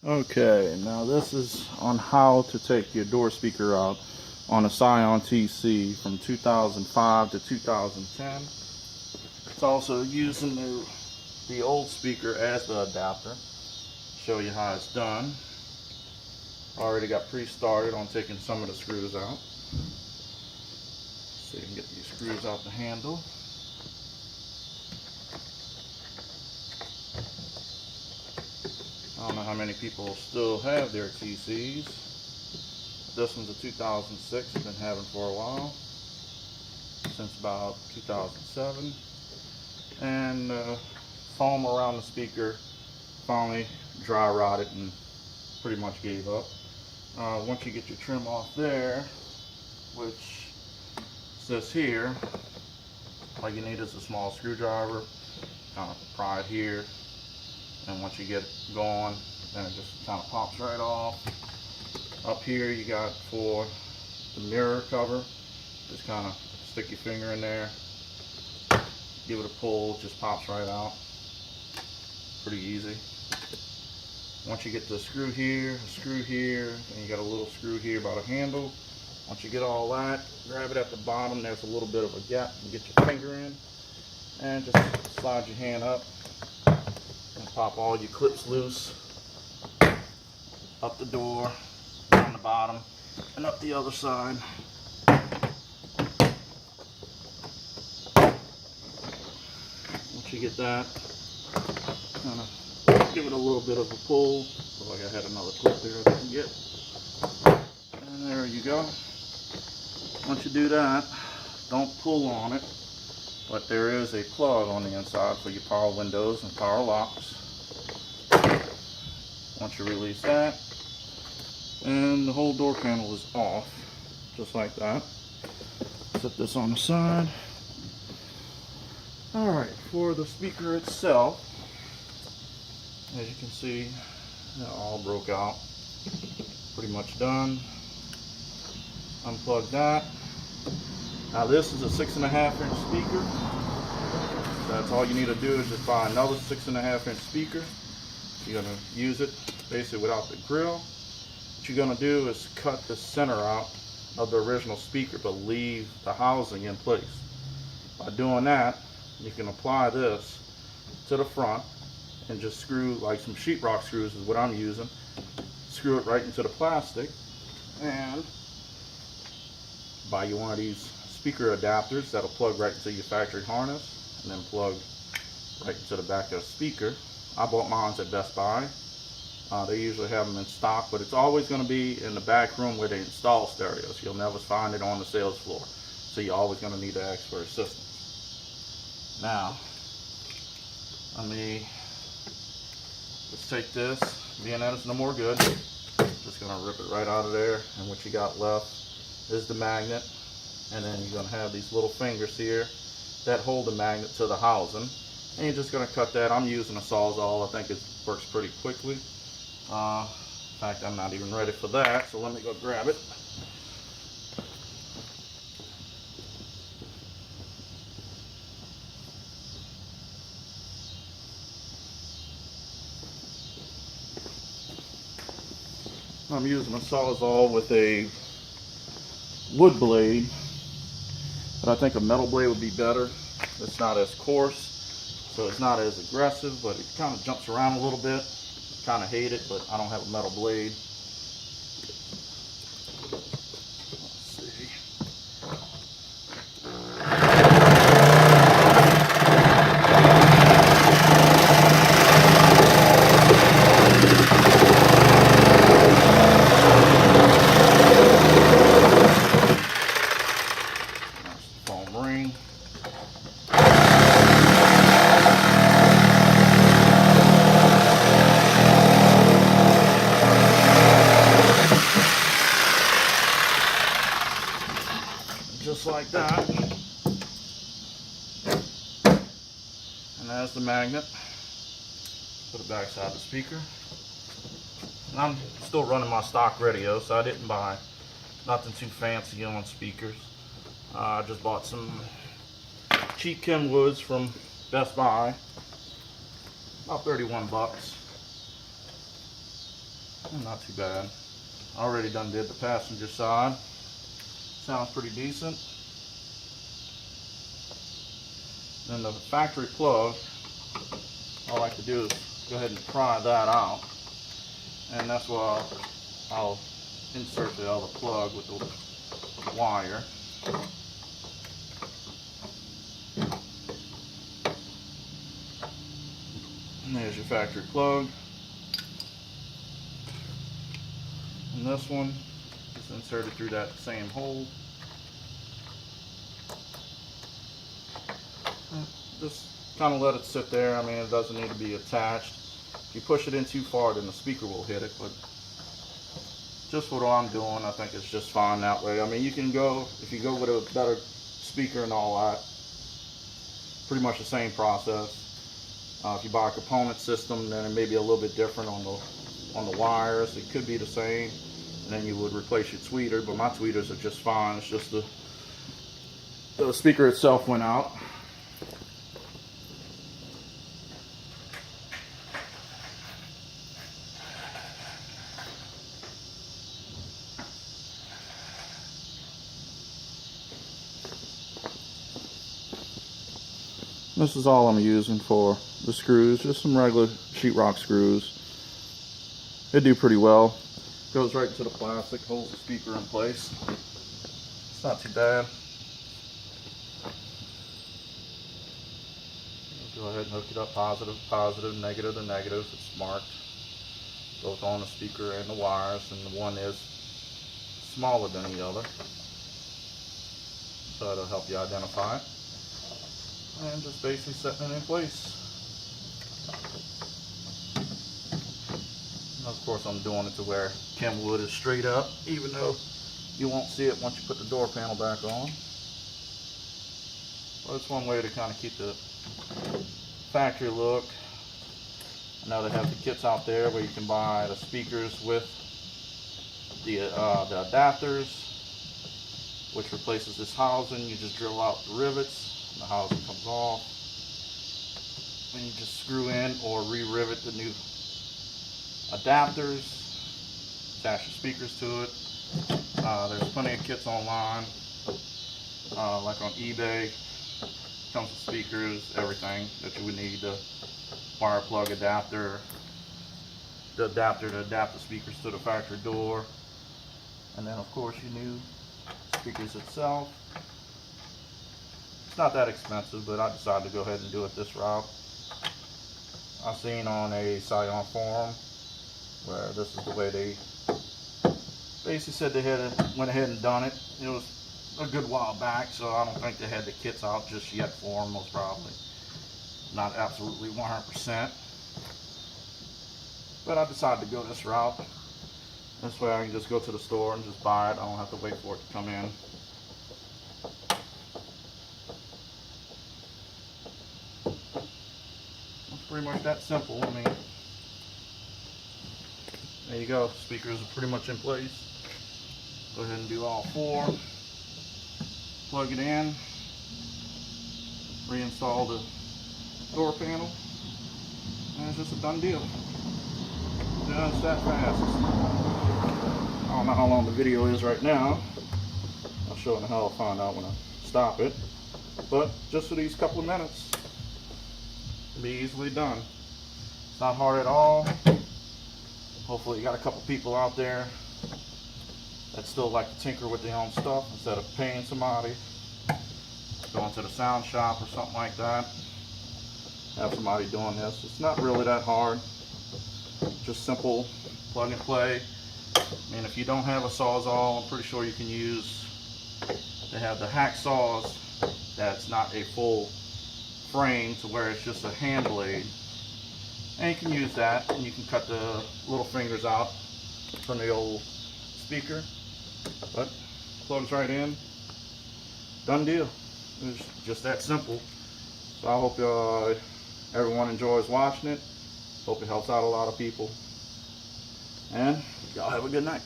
Okay, now this is on how to take your door speaker out on a Scion TC from 2005 to 2010. It's also using the old speaker as the adapter. Show you how it's done. Already got pre-started on taking some of the screws out. So you can get these screws out the handle. I don't know how many people still have their TCs. This one's a 2006, I've been having for a while, since about 2007. And foam around the speaker finally dry rotted and pretty much gave up. Once you get your trim off there, which says here, all you need is a small screwdriver, kind of pry it here, and once you get it going, then it just kind of pops right off. Up here you got for the mirror cover, just kind of stick your finger in there, give it a pull, it just pops right out. Pretty easy. Once you get the screw here, and you got a little screw here by the handle. Once you get all that, grab it at the bottom, there's a little bit of a gap, you get your finger in, and just slide your hand up and pop all your clips loose, up the door, down the bottom, and up the other side. Once you get that, kind of give it a little bit of a pull. So like I had another clip there I didn't get. And there you go. Once you do that, don't pull on it, but there is a plug on the inside for your power windows and power locks. Once you release that, and the whole door panel is off, just like that. Set this on the side. Alright, for the speaker itself, as you can see, it all broke out. Pretty much done. Unplug that. Now this is a 6.5-inch speaker. That's all you need to do is just buy another 6.5-inch speaker. You're going to use it basically without the grill. What you're going to do is cut the center out of the original speaker but leave the housing in place. By doing that, you can apply this to the front and just screw like some sheetrock screws is what I'm using. Screw it right into the plastic and buy you one of these speaker adapters that'll plug right into your factory harness and then plug right into the back of the speaker. I bought mine at Best Buy. They usually have them in stock, but it's always going to be in the back room where they install stereos. You'll never find it on the sales floor. So you're always going to need to ask for assistance. Now, let's take this. Being that it's no more good, just going to rip it right out of there. And what you got left is the magnet. And then you're going to have these little fingers here that hold the magnet to the housing. And you're just going to cut that. I'm using a Sawzall. I think it works pretty quickly. In fact, I'm not even ready for that, so let me go grab it. I'm using a Sawzall with a wood blade, but I think a metal blade would be better. It's not as coarse, so it's not as aggressive, but it kind of jumps around a little bit. Kind of hate it, but I don't have a metal blade. Let's see. That's the foam ring. Just like that. And there's the magnet. Put it backside the speaker. And I'm still running my stock radio, so I didn't buy nothing too fancy on speakers. I just bought some cheap Kenwoods from Best Buy. About 31 bucks. Not too bad. Already done did the passenger side. Sounds pretty decent. Then the factory plug, all I like to do is go ahead and pry that out. And that's why I'll insert the other plug with the wire. And there's your factory plug. And this one is inserted through that same hole. Just kind of let it sit there. I mean, it doesn't need to be attached. If you push it in too far, then the speaker will hit it. But just what I'm doing, I think it's just fine that way. I mean, you can go, if you go with a better speaker and all that, pretty much the same process. If you buy a component system, then it may be a little bit different on the wires. It could be the same, and then you would replace your tweeter. But my tweeters are just fine. It's just the speaker itself went out. This is all I'm using for the screws, just some regular sheetrock screws. They do pretty well. Goes right into the plastic, holds the speaker in place. It's not too bad. Go ahead and hook it up, positive, positive, negative to negative. It's marked both on the speaker and the wires, and the one is smaller than the other. So it'll help you identify it. And just basically setting it in place. And of course, I'm doing it to where Kenwood is straight up, even though you won't see it once you put the door panel back on. Well, it's one way to kind of keep the factory look. I know they have the kits out there where you can buy the speakers with the adapters, which replaces this housing. You just drill out the rivets. The housing comes off, and you just screw in or re-rivet the new adapters, attach your speakers to it. There's plenty of kits online, like on eBay. Comes with speakers, everything that you would need, the wire plug adapter, the adapter to adapt the speakers to the factory door, and then of course your new speakers itself. Not that expensive, but I decided to go ahead and do it this route. I seen on a Scion forum where this is the way they basically said they went ahead and done it. It was a good while back, so I don't think they had the kits out just yet for them, most probably. Not absolutely 100%. But I decided to go this route. This way I can just go to the store and just buy it. I don't have to wait for it to come in. Pretty much that simple. I mean, there you go. Speakers are pretty much in place. Go ahead and do all four. Plug it in. Reinstall the door panel. And it's just a done deal. Just that fast. I don't know how long the video is right now. I'll show you how I'll find out when I stop it. But just for these couple of minutes, be easily done. It's not hard at all. Hopefully you got a couple people out there that still like to tinker with their own stuff instead of paying somebody, going to the sound shop or something like that. Have somebody doing this. It's not really that hard. Just simple plug and play. I mean, if you don't have a Sawzall, I'm pretty sure you can use, they have the hacksaws that's not a full frame to where it's just a hand blade, and you can use that, and you can cut the little fingers out from the old speaker, but plugs right in, done deal. It's just that simple. So I hope everyone enjoys watching it. Hope it helps out a lot of people, and y'all have a good night.